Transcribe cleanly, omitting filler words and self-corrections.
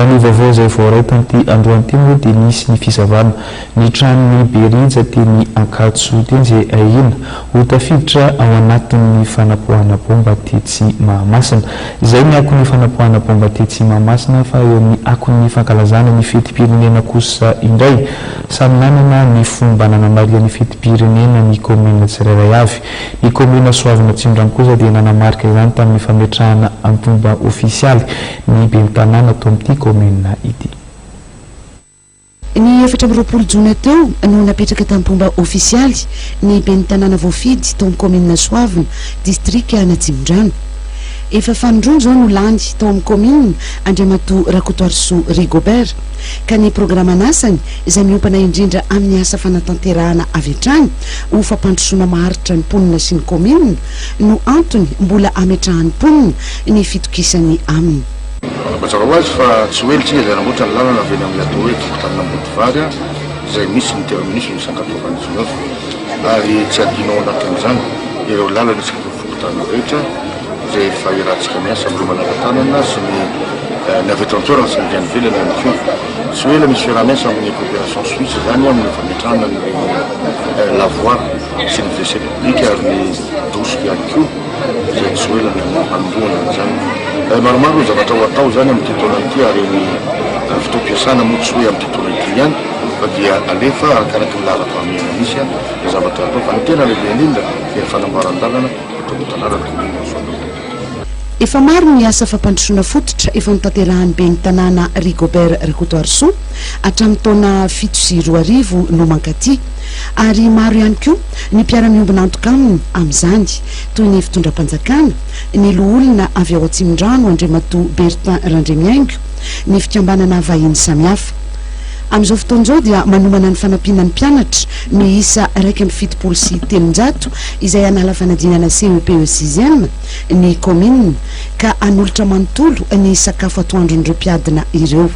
Ny vaovao izay voaray tamin'ity androany moa dia nisy ny fizavana ny tranon'ny Berija teny Ankatso teny izay ahina ho tafiditra ao anatin'ny fanapohana bomba tetsy Mahamasina. Izay ny akon'ny fanapohana bomba tetsy Mahamasina fa eo amin'ny akon'ny fankalazana ny fetim-pirenena kosa indray. Samy nanana ny fomba nanamaria ny fetim-pirenena ny komina tsirairay avy. Ny komina Soavina Tsimorano kosa dia nanamarika izany tamin'ny fametrahana am-bomba ofisialy ny ben'ny tanàna tao amin'ity komina ity. Ny 7 jona teo no napetraka tamin'ny-bomba ofisialy ny ben'ny tanàna voafidy tao amin'ny komina Soavina distrika ana Tsimorano. Efa fanondroana zao no lany tao amin'ny komina Andriamatoa Rakotoarisoa Rigobert ka ny programa n'asany izay miompana indrindra amin'ny asa fanatanterahana avy hatrany ho fampandrosoana maharitra ny mponina sy ny komina no antony mbola ametrahan'ny mponina ny fitokisany aminy. Mazava ho azy fa tsy hoe tsika izay namboatra ny lalana avy eny amin'ny atao hoe fokontany Nambotovary izay misy ny terminus ny 199 ary tsy adinao anatin'izany ireo lalana isika fokotany rehetra izay efa iarahantsika miasa amin'ireo manara-tanana sy ny avy eto an-toerana sy ny avy any ivelany ihany koa. Tsy hoe la misy fiarahamiasa amin'ny coopération suisse zany amin'ny fametrahana ny lavoir sy ny WC public ary ny douche ihany koa izay tsy hoe la hanomboana an'izany. Maromaro ny zavatra ho atao zany amin'ny tontolo ity ary ny fotoam-piasana moa tsy hoe amin'ny tontolo ity ihany fa dia alefa arakaraky ny lavaka-pamiana misy ny zavatra atao fa ny tena lehibe indrindra dia fanamboaran-dalana eto amin'ny tanàna ny komina Soavina. Efa maro ny asa fampandrosoana fototra efa notanterahan'ny ben'ny tanàna Rigobert Rakotoarisoa hatramin'ny taona 7 no mankaty ary maro ihany koa ny mpiara-miombina antoka aminy amin'izany toy ny fitondram-panjakana ny loholona avy ao Tsimorano Andriamatoa Bertin Randremiaingo ny fikambanana vahiny samihafa. Amin'izao fotoan'izao dia manomana ny fanampinan'ny mpianatra miisa 1.700 izay hanala fanadinana CEPE 6e ny komina ka hanolotra manontolo ny sakafo atoandron'ireo mpiadina ireo.